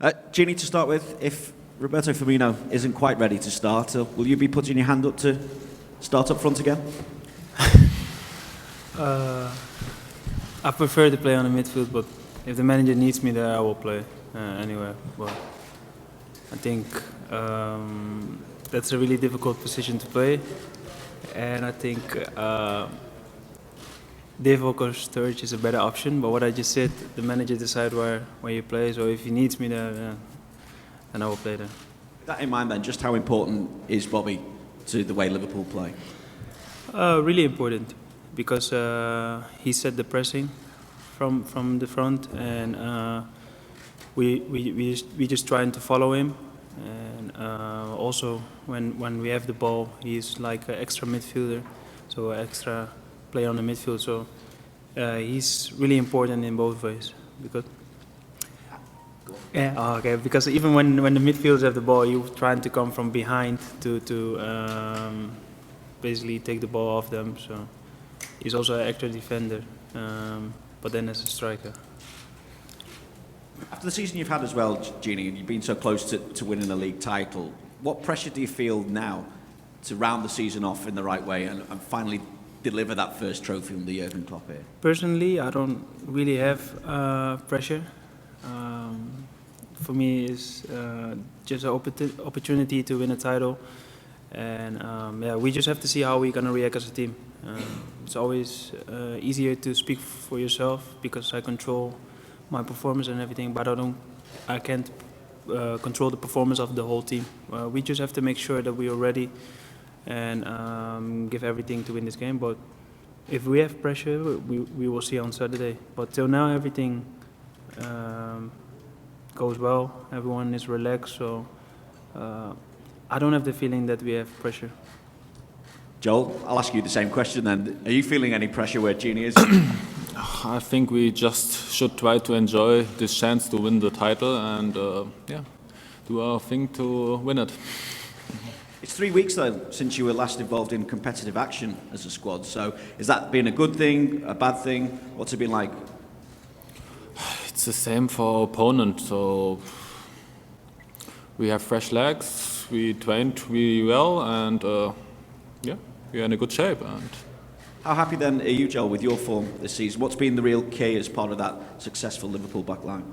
Gini, to start with, if Roberto Firmino isn't quite ready to start, will you be putting your hand up to start up front again? I prefer to play on the midfield, but if the manager needs me there, I will play anywhere. But I think that's a really difficult position to play, and I think Devo or Sturridge is a better option. But what I just said, the manager decides where you play. So if he needs me there, then I will play there. With that in mind, then, just how important is Bobby to the way Liverpool play? Really important, because he set the pressing from the front, and we just trying to follow him. And also when we have the ball, he's like an extra midfielder, so extra play on the midfield. So he's really important in both ways, because because even when the midfielders have the ball, you're trying to come from behind to basically take the ball off them. So he's also an extra defender, but then as a striker. After the season you've had as well, Gini, and you've been so close to winning a league title, what pressure do you feel now to round the season off in the right way and finally deliver that first trophy under Jurgen Klopp here? Personally, I don't really have pressure. For me, it's just an opportunity to win a title, and we just have to see how we're gonna react as a team. It's always easier to speak for yourself because I control my performance and everything, but I can't control the performance of the whole team. We just have to make sure that we are ready and give everything to win this game. But if we have pressure, we will see on Saturday. But till now, everything goes well. Everyone is relaxed, so I don't have the feeling that we have pressure. Joel, I'll ask you the same question then. Are you feeling any pressure where Gini is? I think we just should try to enjoy this chance to win the title and do our thing to win it. It's 3 weeks though since you were last involved in competitive action as a squad. So has that been a good thing, a bad thing? What's it been like? It's the same for our opponent. So we have fresh legs. We trained really well, and we are in a good shape. And how happy then are you, Joel, with your form this season? What's been the real key as part of that successful Liverpool back line?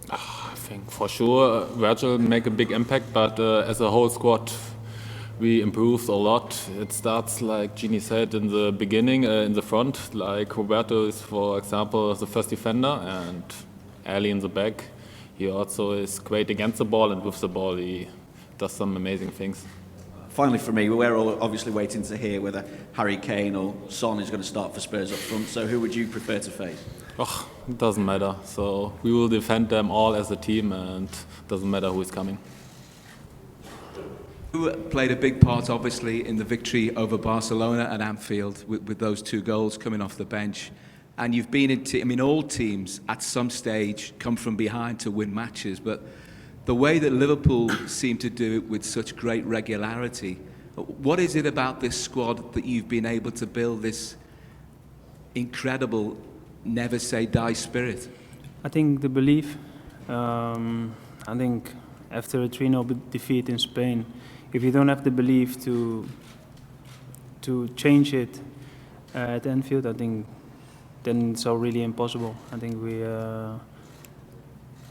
I think for sure Virgil make a big impact, but as a whole squad we improved a lot. It starts, like Gini said, in the beginning, in the front, like Roberto is, for example, the first defender, and Ali in the back. He also is great against the ball, and with the ball he does some amazing things. Finally, for me, we're all obviously waiting to hear whether Harry Kane or Son is going to start for Spurs up front. So who would you prefer to face? Oh, it doesn't matter. So we will defend them all as a team, and it doesn't matter who is coming. You played a big part, obviously, in the victory over Barcelona at Anfield with those 2 goals coming off the bench. And you've been in all teams at some stage come from behind to win matches, but the way that Liverpool seem to do it with such great regularity, what is it about this squad that you've been able to build this incredible never say die spirit? I think the belief. I think after a 3-0 defeat in Spain, if you don't have the belief to change it at Anfield, I think then it's all really impossible. I think we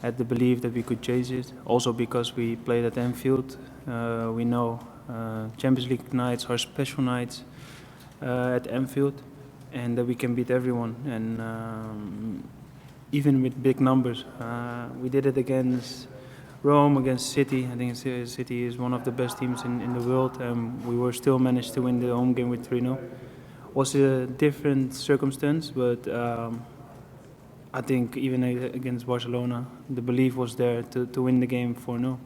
had the belief that we could change it. Also because we played at Anfield, we know Champions League nights are special nights at Anfield, and that we can beat everyone. And even with big numbers, we did it against Rome, against City. I think City is one of the best teams in the world, and we were still managed to win the home game with 3-0. Was a different circumstance, but I think even against Barcelona, the belief was there to win the game 4-0.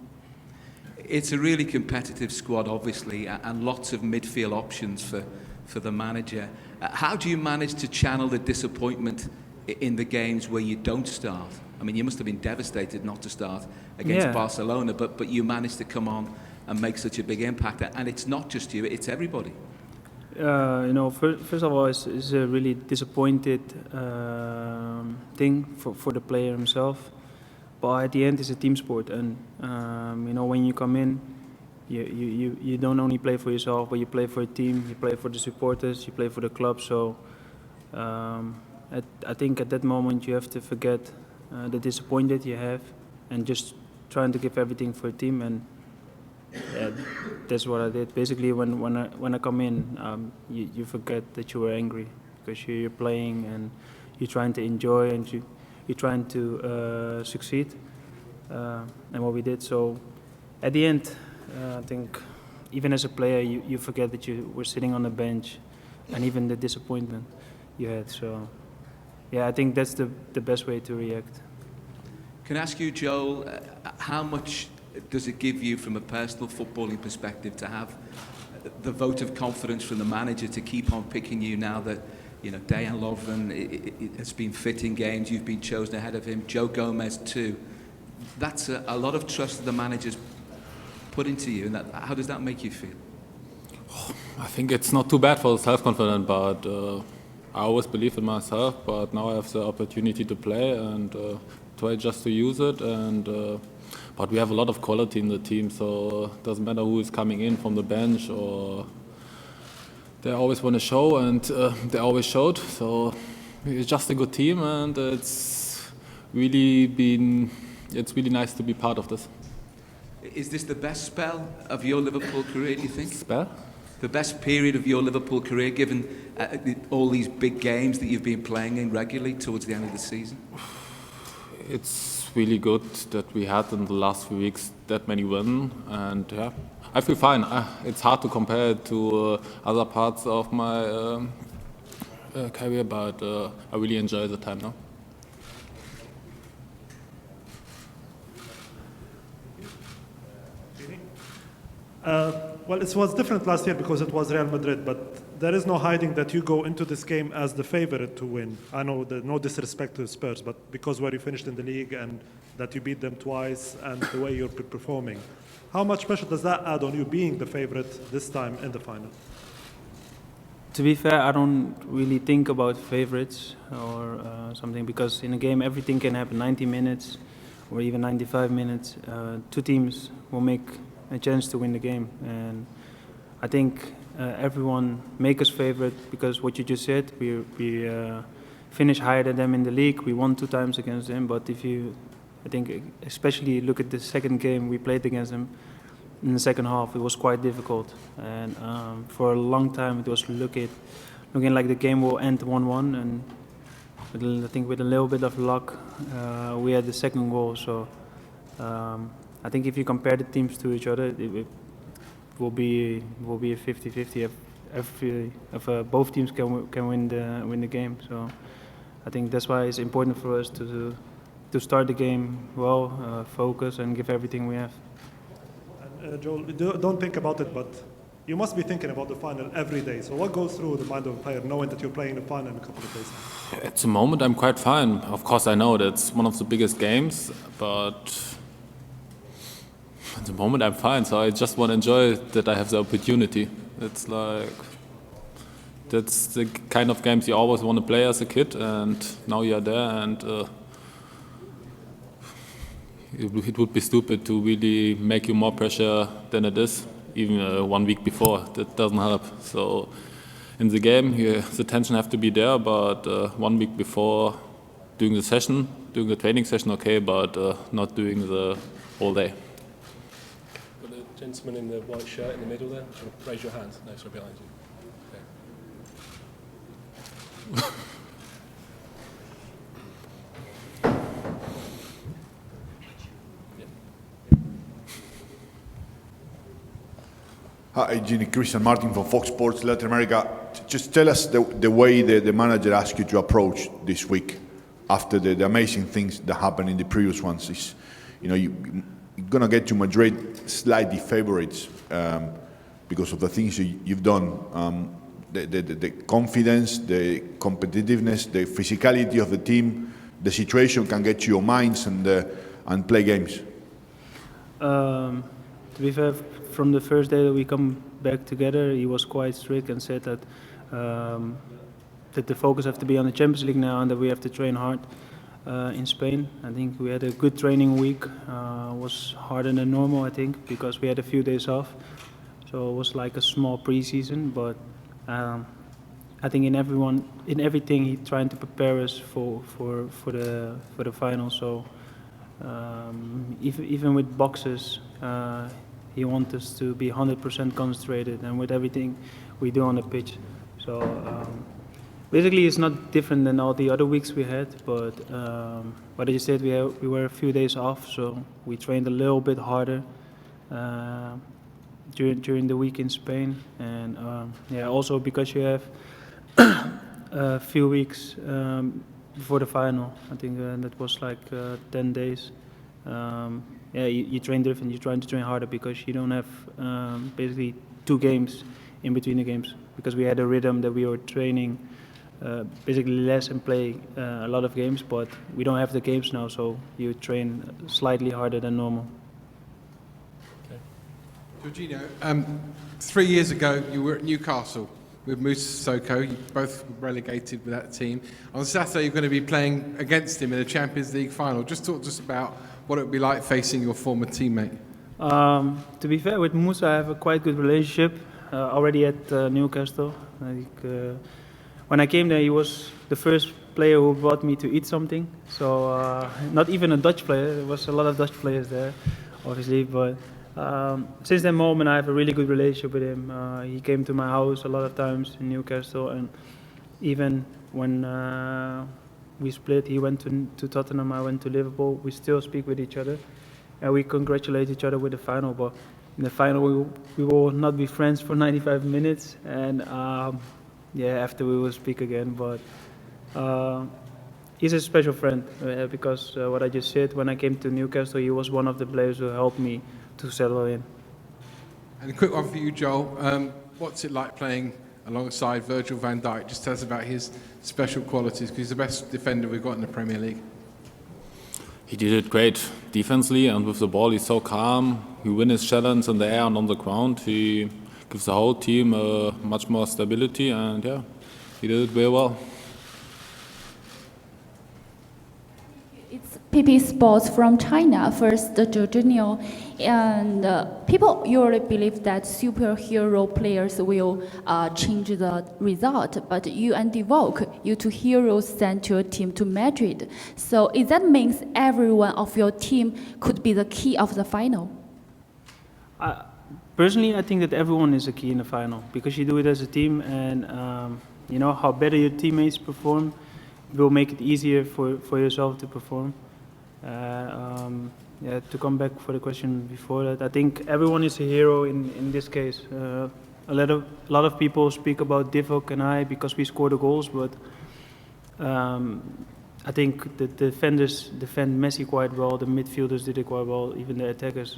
It's a really competitive squad, obviously, and lots of midfield options for the manager. How do you manage to channel the disappointment in the games where you don't start? I mean, you must have been devastated not to start against Barcelona, but you managed to come on and make such a big impact. And it's not just you, it's everybody. First of all, it's a really disappointed thing for the player himself. but at the end it's a team sport, and when you come in, you don't only play for yourself, but you play for a team, you play for the supporters, you play for the club. So I think at that moment you have to forget the disappointment you have and just trying to give everything for a team, and that's what I did. Basically, when I come in, you forget that you were angry because you're playing and you're trying to enjoy and you're trying to succeed, and what we did. So at the end, I think even as a player, you forget that you were sitting on the bench, and even the disappointment you had. So yeah, I think that's the best way to react. Can I ask you, Joel, how much does it give you from a personal footballing perspective to have the vote of confidence from the manager to keep on picking you now that, Dejan Lovren has been fit in games, you've been chosen ahead of him, Joe Gomez too. That's a lot of trust that the manager's put into you, and how does that make you feel? I think it's not too bad for self-confidence, but I always believe in myself, but now I have the opportunity to play and try just to use it. But we have a lot of quality in the team, so it doesn't matter who is coming in from the bench, or they always want to show, and they always showed. So it's just a good team, and it's really nice to be part of this. Is this the best spell of your Liverpool career, do you think? Spell? The best period of your Liverpool career, given all these big games that you've been playing in regularly towards the end of the season? It's really good that we had in the last few weeks that many wins, and yeah, I feel fine. It's hard to compare it to other parts of my career, but I really enjoy the time now. Well, it was different last year because it was Real Madrid, but there is no hiding that you go into this game as the favorite to win. I know that no disrespect to Spurs, but because where you finished in the league and that you beat them twice and the way you're performing, how much pressure does that add on you being the favorite this time in the final? To be fair, I don't really think about favorites or something, because in a game everything can happen. 90 minutes or even 95 minutes, two teams will make a chance to win the game, and I think everyone make us favorite because what you just said, we finished higher than them in the league. We won 2 times against them, but I think especially look at the second game we played against them. In the second half, it was quite difficult, and for a long time it was looking like the game will end 1-1, and I think with a little bit of luck, we had the second goal. So I think if you compare the teams to each other, it will be a 50-50 if both teams can win the game. So I think that's why it's important for us to start the game well, focus, and give everything we have. Joel, don't think about it, but you must be thinking about the final every day. So what goes through the mind of a player knowing that you're playing the final in a couple of days? At the moment, I'm quite fine. Of course, I know that's one of the biggest games, but at the moment, I'm fine. So I just want to enjoy that I have the opportunity. It's like, that's the kind of games you always want to play as a kid, and now you're there, and it would be stupid to really make you more pressure than it is, even 1 week before. That doesn't help. So in the game, the tension have to be there, but 1 week before, doing the training session, okay, but not doing the whole day. Got the gentleman in the white shirt in the middle there. Raise your hand. No, sorry, behind you. Okay. Hi, Gini, Christian Martin from Fox Sports Latin America. Just tell us the way the manager asked you to approach this week after the amazing things that happened in the previous ones. Is, you're going to get to Madrid slightly favorites because of the things you've done. The confidence, the competitiveness, the physicality of the team, the situation can get to your minds and play games. To be fair, from the first day that we come back together, he was quite strict and said that the focus has to be on the Champions League now and that we have to train hard. in Spain. I think we had a good training week. Was harder than normal, I think, because we had a few days off. So it was like a small preseason, but I think in everything, he trying to prepare us for the final. So even with boxes, he wants us to be 100% concentrated, and with everything we do on the pitch. So basically, it's not different than all the other weeks we had. But as you said, we were a few days off, so we trained a little bit harder during the week in Spain, and also because you have a few weeks before the final. I think that was like 10 days. You train different. You're trying to train harder because you don't have basically 2 games in between the games. Because we had a rhythm that we were training basically less and playing a lot of games, but we don't have the games now, so you train slightly harder than normal. Jorginho, 3 years ago you were at Newcastle with Moussa Sissoko. You both relegated with that team. On Saturday you're going to be playing against him in the Champions League final. Just talk to us about what it would be like facing your former teammate. To be fair, with Moussa I have a quite good relationship already at Newcastle. When I came there, he was the first player who brought me to eat something. So not even a Dutch player. There was a lot of Dutch players there, obviously, but since that moment, I have a really good relationship with him. He came to my house a lot of times in Newcastle, and even when we split, he went to Tottenham, I went to Liverpool. We still speak with each other, and we congratulate each other with the final. But in the final, we will not be friends for 95 minutes, and after we will speak again. But he's a special friend because what I just said, when I came to Newcastle, he was one of the players who helped me to settle in. And a quick one for you, Joel. What's it like playing alongside Virgil van Dijk? Just tell us about his special qualities, because he's the best defender we've got in the Premier League. He did it great defensively, and with the ball he's so calm. He wins his challenge in the air and on the ground. He gives the whole team much more stability, and he did it very well. It's PP Sports from China. First, Jorginho, and people usually believe that superhero players will change the result, but you and Divock, you 2 heroes sent your team to Madrid. So is that means everyone of your team could be the key of the final? Personally, I think that everyone is a key in the final because you do it as a team, and how better your teammates perform will make it easier for yourself to perform. To come back for the question before that, I think everyone is a hero in this case. A lot of people speak about Divock and I because we score the goals, but I think the defenders defend Messi quite well, the midfielders did it quite well, even the attackers.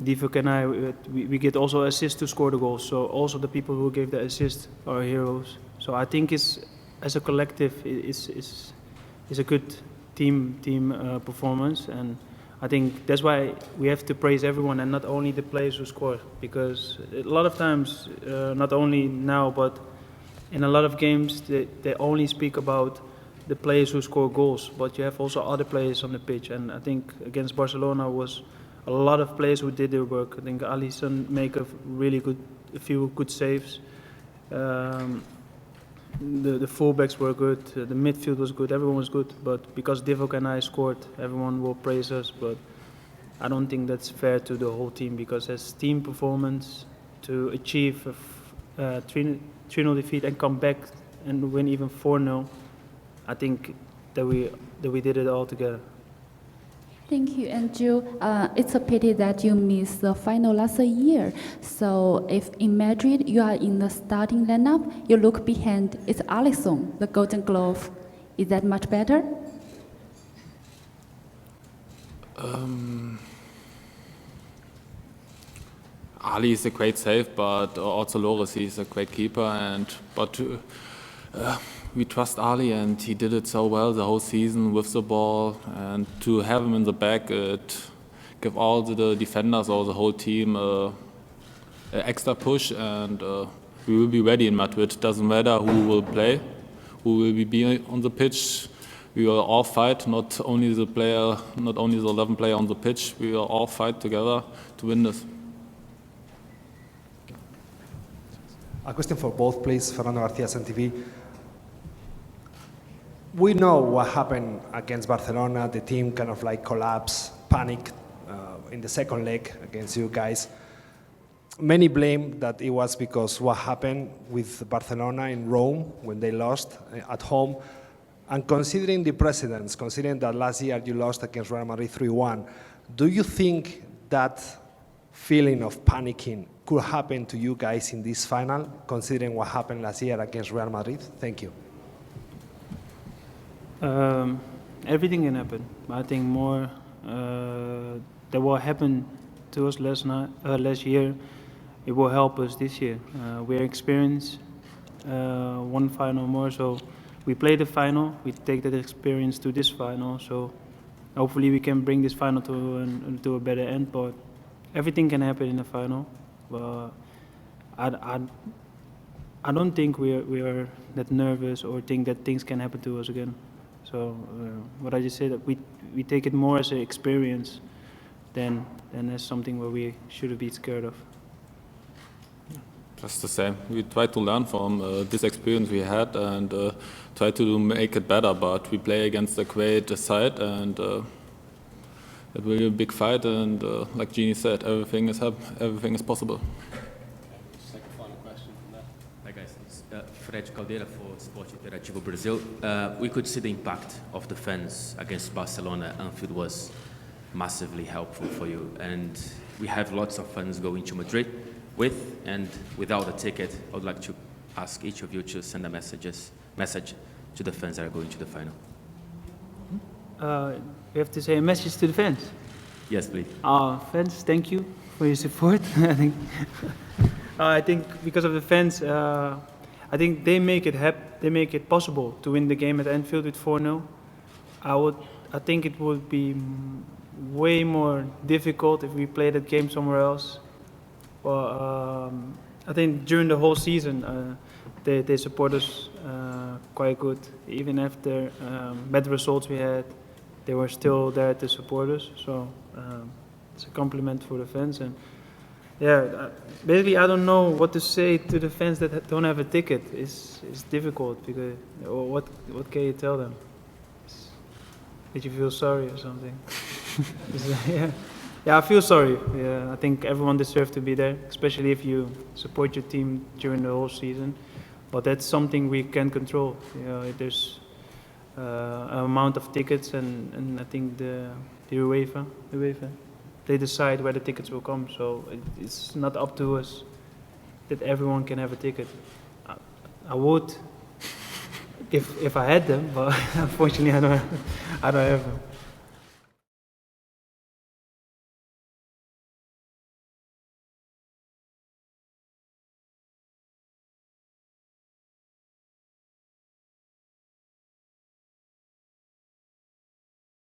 Divock and I, we get also assists to score the goals, so also the people who gave the assist are heroes. So I think as a collective, it's a good team performance, and I think that's why we have to praise everyone and not only the players who score, because a lot of times, not only now, but in a lot of games, they only speak about the players who score goals, but you have also other players on the pitch, and I think against Barcelona was a lot of players who did their work. I think Alisson make a few good saves. The fullbacks were good, the midfield was good, everyone was good, but because Divock and I scored, everyone will praise us, but I don't think that's fair to the whole team, because as team performance, to achieve a 3-0 defeat and come back and win even 4-0, I think that we did it all together. Thank you, and Jill, it's a pity that you missed the final last year. So if in Madrid you are in the starting lineup, you look behind, it's Alisson, the Golden Glove. Is that much better? Ali is a great save, but also Loris, he's a great keeper, but we trust Ali, and he did it so well the whole season with the ball, and to have him in the back, it give all the defenders or the whole team an extra push, and we will be ready in Madrid. Doesn't matter who will play, who will be on the pitch. we will all fight, not only the 11 player on the pitch. We will all fight together to win this. A question for both, please. Fernando Garcia, SNTV. We know what happened against Barcelona. The team kind of like collapsed, panicked in the second leg against you guys. Many blame that it was because what happened with Barcelona in Rome when they lost at home. And considering the precedents, considering that last year you lost against Real Madrid 3-1, do you think that feeling of panicking could happen to you guys in this final, considering what happened last year against Real Madrid? Thank you. Everything can happen. I think more that what happened to us last year, it will help us this year. We're experienced, one final more, so we play the final, we take that experience to this final, so hopefully we can bring this final to a better end, but everything can happen in the final. But I don't think we are that nervous or think that things can happen to us again. So what I just said, that we take it more as an experience than as something where we should be scared of. Just the same. We try to learn from this experience we had and try to make it better. But we play against a great side, and it will be a big fight. And like Gini said, everything is possible. Second final question from there. Hi guys, it's Fred Caldeira for Sport Interativo Brazil. We could see the impact of the fans against Barcelona. Anfield was massively helpful for you, and we have lots of fans going to Madrid with and without a ticket. I would like to ask each of you to send a message to the fans that are going to the final. We have to say a message to the fans. Yes, please. Fans, thank you for your support. I think because of the fans, I think they make it possible to win the game at Anfield with 4-0. I think it would be way more difficult if we played that game somewhere else. Well, I think during the whole season, they support us quite good. Even after bad results we had, they were still there to support us. So it's a compliment for the fans. And yeah, basically I don't know what to say to the fans that don't have a ticket. It's difficult because what can you tell them? Did you feel sorry or something? Yeah, I feel sorry. Yeah, I think everyone deserves to be there, especially if you support your team during the whole season. But that's something we can control. You know, there's an amount of tickets, and I think the UEFA, they decide where the tickets will come. So it's not up to us that everyone can have a ticket. I would if I had them, but unfortunately I don't have them.